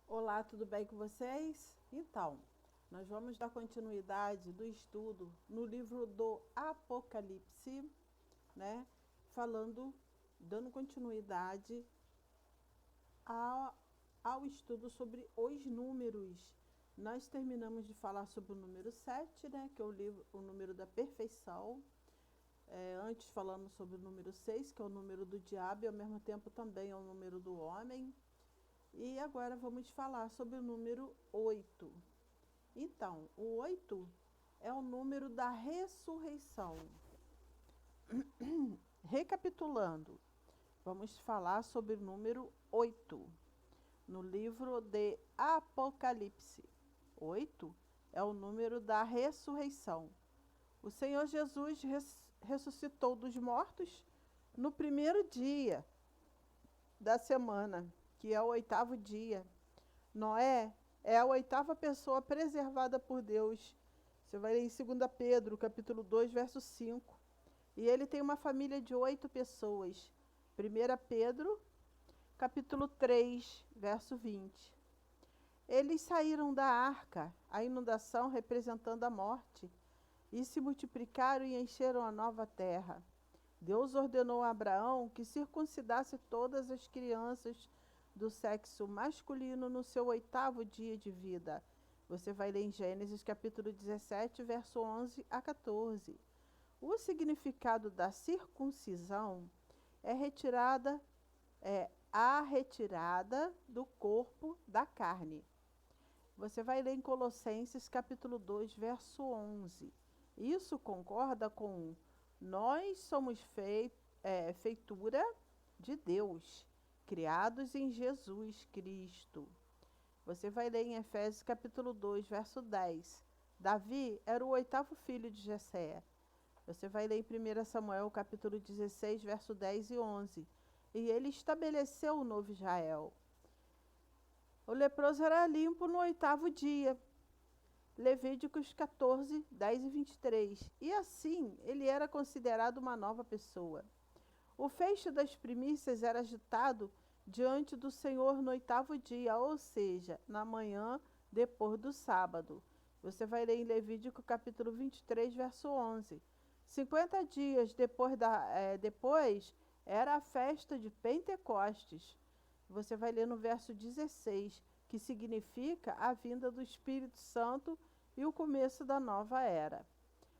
Olá, tudo bem com vocês? Então, nós vamos dar continuidade do estudo no livro do Apocalipse, né? Falando, dando continuidade ao, ao estudo sobre os números. Nós terminamos de falar sobre o número 7, né? Que é o número da perfeição. Antes falamos sobre o número 6, que é o número do diabo, e ao mesmo tempo também é o número do homem. E agora vamos falar sobre o número 8. Então, o 8 é o número da ressurreição. Recapitulando, vamos falar sobre o número 8 no livro de Apocalipse. 8 é o número da ressurreição. O Senhor Jesus ressuscitou dos mortos no primeiro dia da semana, que é o 8º dia. Noé é a 8ª pessoa preservada por Deus. Você vai ler em 2 Pedro, capítulo 2, verso 5. E ele tem uma família de 8 pessoas. 1 Pedro, capítulo 3, verso 20. Eles saíram da arca, a inundação representando a morte, e se multiplicaram e encheram a nova terra. Deus ordenou a Abraão que circuncidasse todas as crianças do sexo masculino no seu 8º dia de vida. Você vai ler em Gênesis capítulo 17, verso 11 a 14. O significado da circuncisão é a retirada do corpo da carne. Você vai ler em Colossenses capítulo 2, verso 11. Isso concorda com nós somos feitura de Deus, criados em Jesus Cristo. Você vai ler em Efésios capítulo 2, verso 10. Davi era o 8º filho de Jessé. Você vai ler em 1 Samuel capítulo 16, verso 10 e 11. E ele estabeleceu o novo Israel. O leproso era limpo no 8º dia. Levíticos 14, 10 e 23. E assim, ele era considerado uma nova pessoa. O feixe das primícias era agitado diante do Senhor no 8º dia, ou seja, na manhã depois do sábado. Você vai ler em Levítico capítulo 23, verso 11. 50 dias depois era a festa de Pentecostes. Você vai ler no verso 16, que significa a vinda do Espírito Santo e o começo da nova era.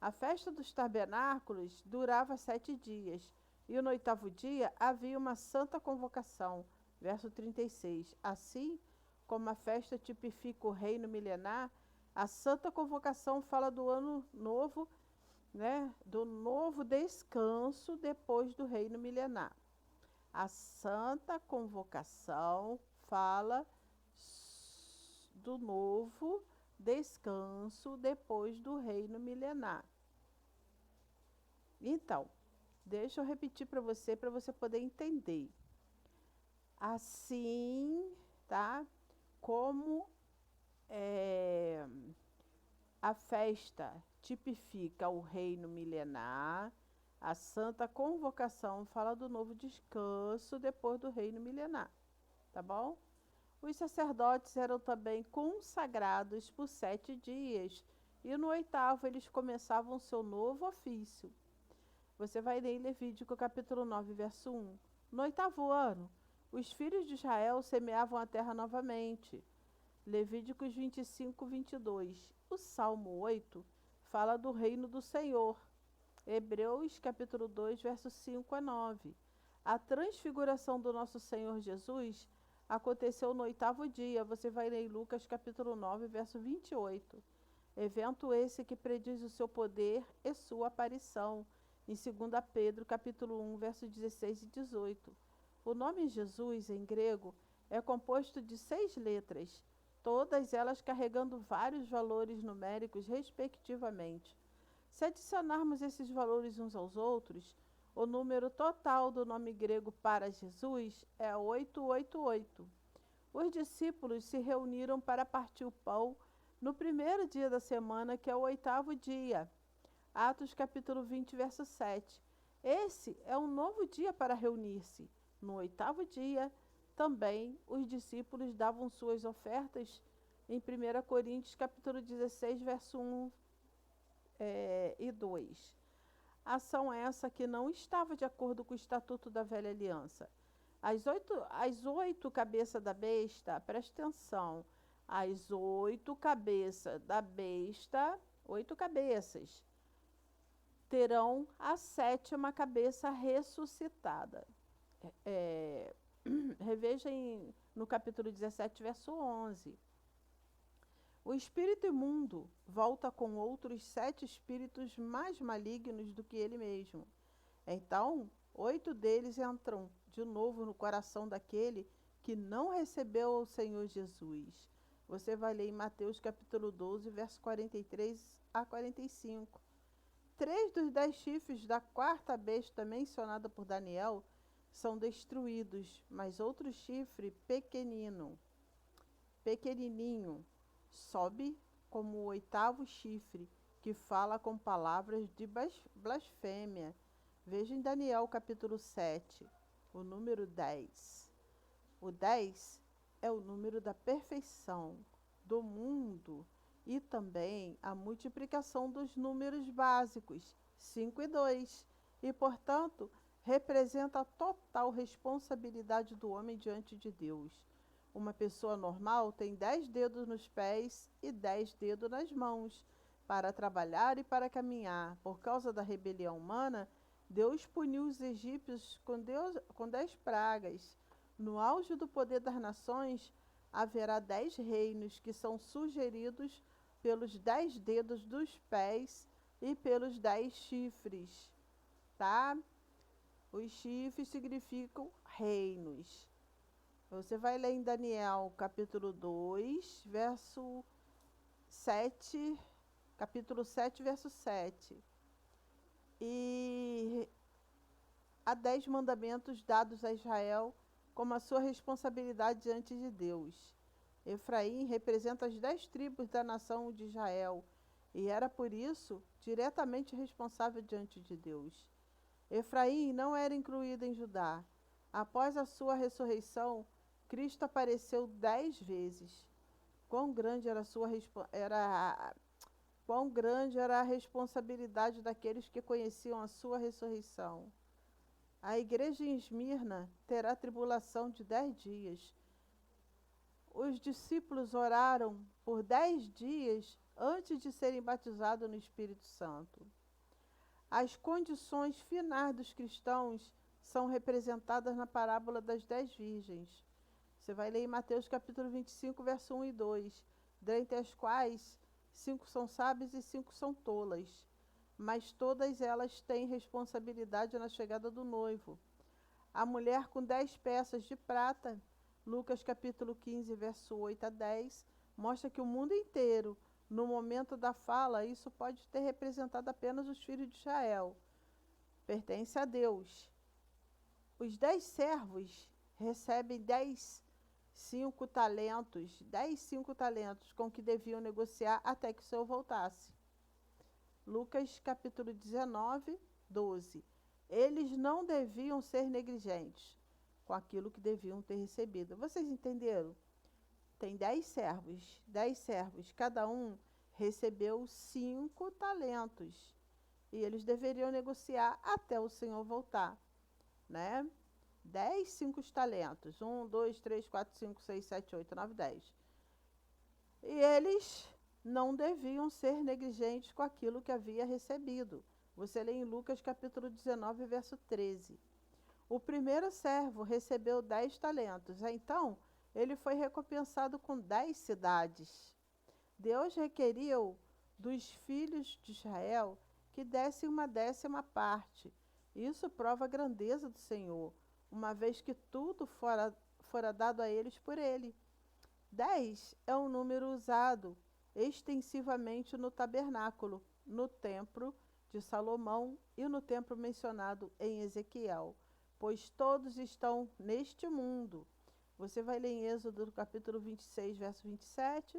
A festa dos tabernáculos durava 7 dias, e no 8º dia havia uma santa convocação, verso 36. Assim como a festa tipifica o reino milenar, a santa convocação fala do ano novo, né, do novo descanso depois do reino milenar. A santa convocação fala do novo descanso depois do reino milenar. Então, deixa eu repetir para você poder entender. Assim, tá? Como a festa tipifica o reino milenar, a santa convocação fala do novo descanso depois do reino milenar, tá bom? Os sacerdotes eram também consagrados por 7 dias, e no 8º eles começavam seu novo ofício. Você vai ler em Levítico capítulo 9, verso 1. No 8º ano, os filhos de Israel semeavam a terra novamente. Levíticos 25, 22. O Salmo 8 fala do reino do Senhor. Hebreus capítulo 2, versos 5 a 9. A transfiguração do nosso Senhor Jesus aconteceu no 8º dia. Você vai ler em Lucas capítulo 9, verso 28. Evento esse que prediz o seu poder e sua aparição. Em 2 Pedro capítulo 1, versos 16 e 18. O nome Jesus, em grego, é composto de 6 letras, todas elas carregando vários valores numéricos, respectivamente. Se adicionarmos esses valores uns aos outros, o número total do nome grego para Jesus é 888. Os discípulos se reuniram para partir o pão no primeiro dia da semana, que é o 8º dia. Atos capítulo 20, verso 7. Esse é um novo dia para reunir-se. No 8º dia, Também os discípulos davam suas ofertas em 1 Coríntios capítulo 16, verso 1 e 2. Ação essa que não estava de acordo com o estatuto da velha aliança. As oito cabeças da besta, presta atenção, as 8 cabeças da besta, 8 cabeças, terão a 7ª cabeça ressuscitada. Reveja no capítulo 17, verso 11. O espírito imundo volta com outros 7 espíritos mais malignos do que ele mesmo. Então, 8 deles entram de novo no coração daquele que não recebeu o Senhor Jesus. Você vai ler em Mateus capítulo 12, verso 43 a 45. 3 dos 10 chifres da 4ª besta mencionada por Daniel são destruídos, mas outro chifre pequenininho sobe como o 8º chifre, que fala com palavras de blasfêmia. Veja em Daniel capítulo 7, o número 10. O 10 é o número da perfeição do mundo e também a multiplicação dos números básicos, 5 e 2, e, portanto, representa a total responsabilidade do homem diante de Deus. Uma pessoa normal tem 10 dedos nos pés e 10 dedos nas mãos para trabalhar e para caminhar. Por causa da rebelião humana, Deus puniu os egípcios com 10 pragas. No auge do poder das nações, haverá 10 reinos que são sugeridos pelos 10 dedos dos pés e pelos 10 chifres, tá? Os chifres significam reinos. Você vai ler em Daniel capítulo 2, verso 7, capítulo 7, verso 7. E há 10 mandamentos dados a Israel como a sua responsabilidade diante de Deus. Efraim representa as 10 tribos da nação de Israel e era, por isso, diretamente responsável diante de Deus. Efraim não era incluído em Judá. Após a sua ressurreição, Cristo apareceu 10 vezes. Quão grande era a responsabilidade daqueles que conheciam a sua ressurreição. A igreja em Esmirna terá tribulação de 10 dias. Os discípulos oraram por 10 dias antes de serem batizados no Espírito Santo. As condições finais dos cristãos são representadas na parábola das 10 virgens. Você vai ler em Mateus capítulo 25, verso 1 e 2, dentre as quais 5 são sábias e 5 são tolas, mas todas elas têm responsabilidade na chegada do noivo. A mulher com 10 peças de prata, Lucas capítulo 15, verso 8 a 10, mostra que o mundo inteiro, no momento da fala, isso pode ter representado apenas os filhos de Israel. Pertence a Deus. Os 10 servos recebem 10 5 talentos com que deviam negociar até que o Senhor voltasse. Lucas capítulo 19, 12. Eles não deviam ser negligentes com aquilo que deviam ter recebido. Vocês entenderam? Tem 10 servos, cada um recebeu 5 talentos. E eles deveriam negociar até o Senhor voltar, né? 10, 5 talentos. 1, 2, 3, 4, 5, 6, 7, 8, 9, 10. E eles não deviam ser negligentes com aquilo que havia recebido. Você lê em Lucas capítulo 19, verso 13. O primeiro servo recebeu 10 talentos. Então, ele foi recompensado com 10 cidades. Deus requeriu dos filhos de Israel que dessem uma 10ª parte. Isso prova a grandeza do Senhor, uma vez que tudo fora dado a eles por ele. 10 é um número usado extensivamente no tabernáculo, no templo de Salomão e no templo mencionado em Ezequiel, pois todos estão neste mundo. Você vai ler em Êxodo capítulo 26, verso 27,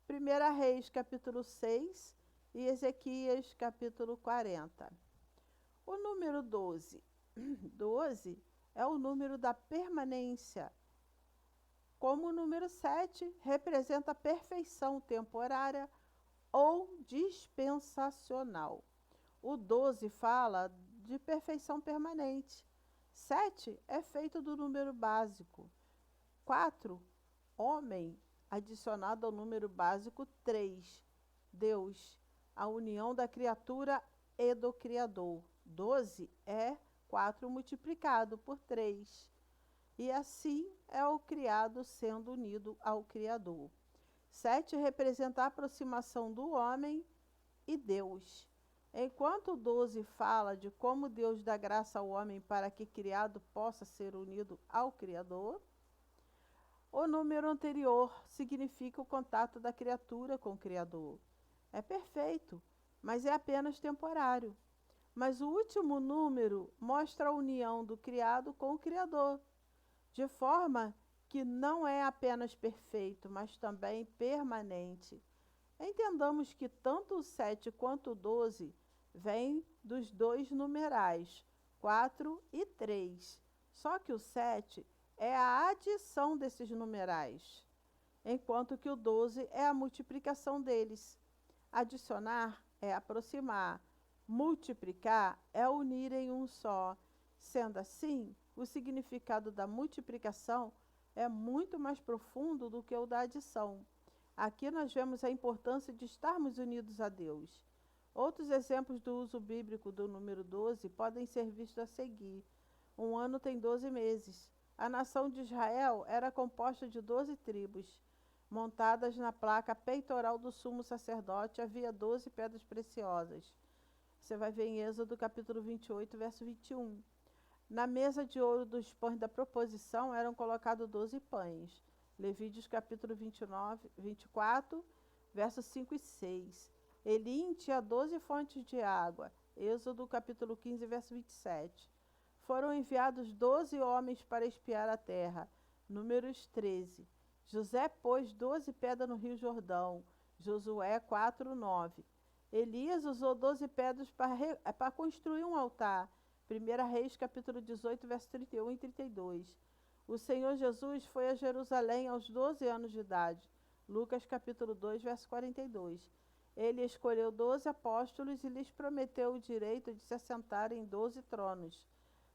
1 Reis capítulo 6 e Ezequias capítulo 40. O número 12. 12 é o número da permanência, como o número 7 representa a perfeição temporária ou dispensacional. O 12 fala de perfeição permanente. 7 é feito do número básico. 4, homem, adicionado ao número básico 3, Deus, a união da criatura e do Criador. 12 é 4 multiplicado por 3. E assim é o criado sendo unido ao Criador. 7 representa a aproximação do homem e Deus. Enquanto o 12 fala de como Deus dá graça ao homem para que criado possa ser unido ao Criador, o número anterior significa o contato da criatura com o Criador. É perfeito, mas é apenas temporário. Mas o último número mostra a união do criado com o Criador, de forma que não é apenas perfeito, mas também permanente. Entendamos que tanto o 7 quanto o 12 vêm dos dois numerais, 4 e 3. Só que o 7 é a adição desses numerais, enquanto que o 12 é a multiplicação deles. Adicionar é aproximar, multiplicar é unir em um só. Sendo assim, o significado da multiplicação é muito mais profundo do que o da adição. Aqui nós vemos a importância de estarmos unidos a Deus. Outros exemplos do uso bíblico do número 12 podem ser vistos a seguir. Um ano tem 12 meses. A nação de Israel era composta de 12 tribos. Montadas na placa peitoral do sumo sacerdote, havia 12 pedras preciosas. Você vai ver em Êxodo capítulo 28, verso 21. Na mesa de ouro dos pães da proposição eram colocados 12 pães. Levíticos capítulo 24, versos 5 e 6. Elim tinha 12 fontes de água. Êxodo capítulo 15, verso 27. Foram enviados 12 homens para espiar a terra. Números 13. José pôs 12 pedras no rio Jordão. Josué 4, 9. Elias usou 12 pedras para construir um altar. 1 Reis capítulo 18, verso 31 e 32. O Senhor Jesus foi a Jerusalém aos 12 anos de idade. Lucas capítulo 2, verso 42. Ele escolheu 12 apóstolos e lhes prometeu o direito de se assentarem em 12 tronos,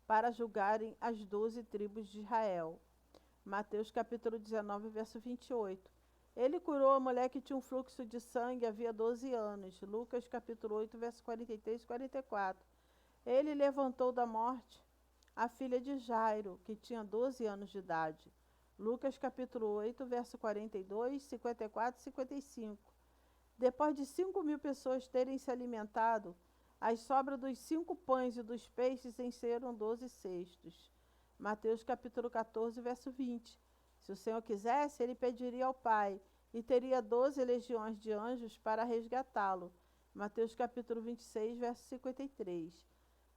para julgarem as 12 tribos de Israel. Mateus capítulo 19, verso 28. Ele curou a mulher que tinha um fluxo de sangue havia 12 anos. Lucas capítulo 8, verso 43 e 44. Ele levantou da morte a filha de Jairo, que tinha 12 anos de idade. Lucas capítulo 8, verso 42, 54 e 55. Depois de 5.000 pessoas terem se alimentado, as sobras dos 5 pães e dos peixes encheram 12 cestos. Mateus capítulo 14, verso 20. Se o Senhor quisesse, ele pediria ao Pai, e teria 12 legiões de anjos para resgatá-lo. Mateus capítulo 26, verso 53.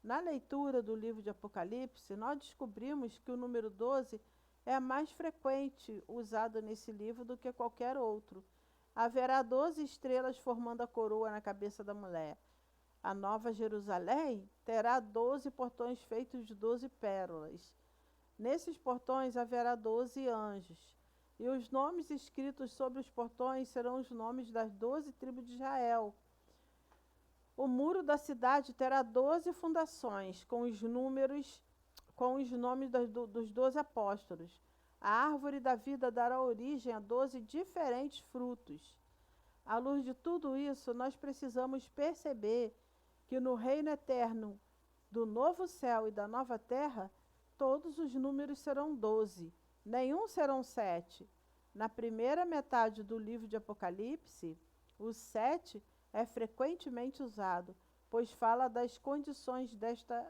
Na leitura do livro de Apocalipse, nós descobrimos que o número 12 é mais frequente usado nesse livro do que qualquer outro. Haverá 12 estrelas formando a coroa na cabeça da mulher. A Nova Jerusalém terá 12 portões feitos de 12 pérolas. Nesses portões haverá 12 anjos. E os nomes escritos sobre os portões serão os nomes das 12 tribos de Israel. O muro da cidade terá 12 fundações, com os nomes dos 12 apóstolos. A árvore da vida dará origem a 12 diferentes frutos. À luz de tudo isso, nós precisamos perceber que no reino eterno do novo céu e da nova terra, todos os números serão 12, nenhum serão 7. Na primeira metade do livro de Apocalipse, o 7 é frequentemente usado, pois fala das condições desta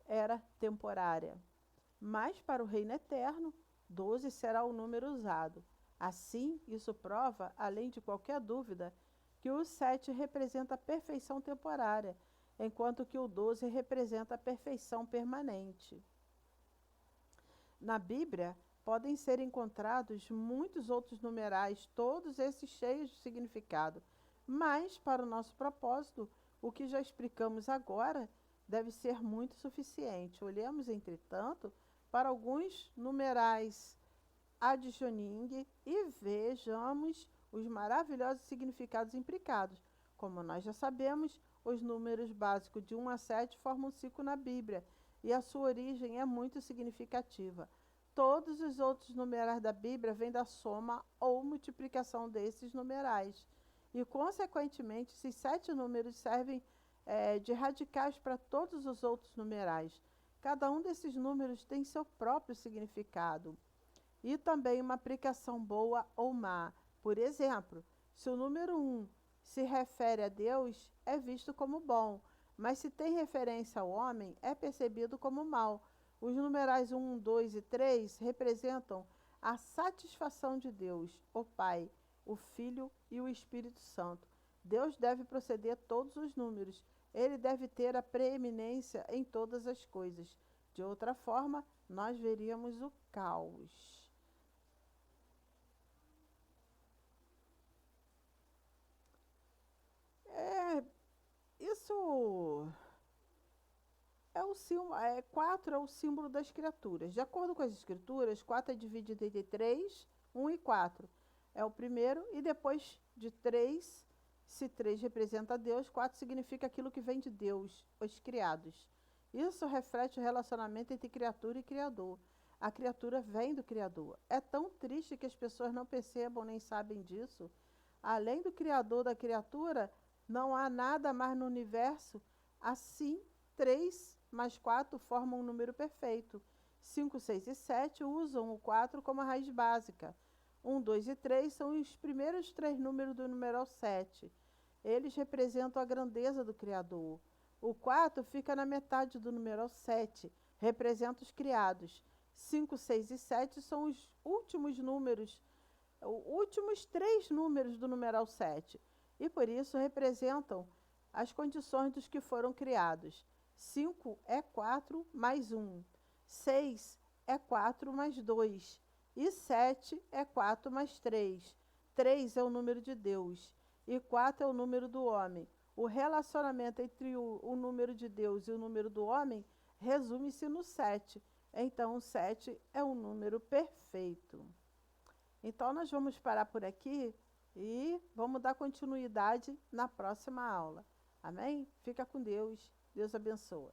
era temporária. Mas para o reino eterno, 12 será o número usado. Assim, isso prova, além de qualquer dúvida, que o 7 representa a perfeição temporária, enquanto que o 12 representa a perfeição permanente. Na Bíblia, podem ser encontrados muitos outros numerais, todos esses cheios de significado, mas, para o nosso propósito, o que já explicamos agora deve ser muito suficiente. Olhemos, entretanto, para alguns numerais adicioning e vejamos os maravilhosos significados implicados. Como nós já sabemos, os números básicos de 1 a 7 formam um ciclo na Bíblia e a sua origem é muito significativa. Todos os outros numerais da Bíblia vêm da soma ou multiplicação desses numerais. E, consequentemente, esses 7 números servem de radicais para todos os outros numerais. Cada um desses números tem seu próprio significado e também uma aplicação boa ou má. Por exemplo, se o número 1 se refere a Deus, é visto como bom, mas se tem referência ao homem, é percebido como mau. Os numerais 1, 2 e 3 representam a satisfação de Deus, o Pai, o Filho e o Espírito Santo. Deus deve proceder todos os números. Ele deve ter a preeminência em todas as coisas. De outra forma, nós veríamos o caos. Isso é o símbolo, 4 é o símbolo das criaturas. De acordo com as escrituras, 4 é dividido entre 3, 1 e 4. É o primeiro, e depois de 3, se 3 representa Deus, 4 significa aquilo que vem de Deus, os criados. Isso reflete o relacionamento entre criatura e Criador. A criatura vem do Criador. É tão triste que as pessoas não percebam nem sabem disso. Além do Criador da criatura, não há nada mais no universo. Assim, 3 mais 4 formam um número perfeito. 5, 6 e 7 usam o 4 como a raiz básica. 1, 2 e 3 são os primeiros 3 números do numeral 7. Eles representam a grandeza do Criador. O 4 fica na metade do numeral 7, representa os criados. 5, 6 e 7 são os últimos números, os últimos 3 números do numeral 7. E por isso representam as condições dos que foram criados. 5 é 4 mais 1. 6 é 4 mais 2. E 7 é 4 mais 3. 3 é o número de Deus. E 4 é o número do homem. O relacionamento entre o número de Deus e o número do homem resume-se no 7. Então, o 7 é um número perfeito. Então, nós vamos parar por aqui e vamos dar continuidade na próxima aula. Amém? Fica com Deus. Deus abençoa.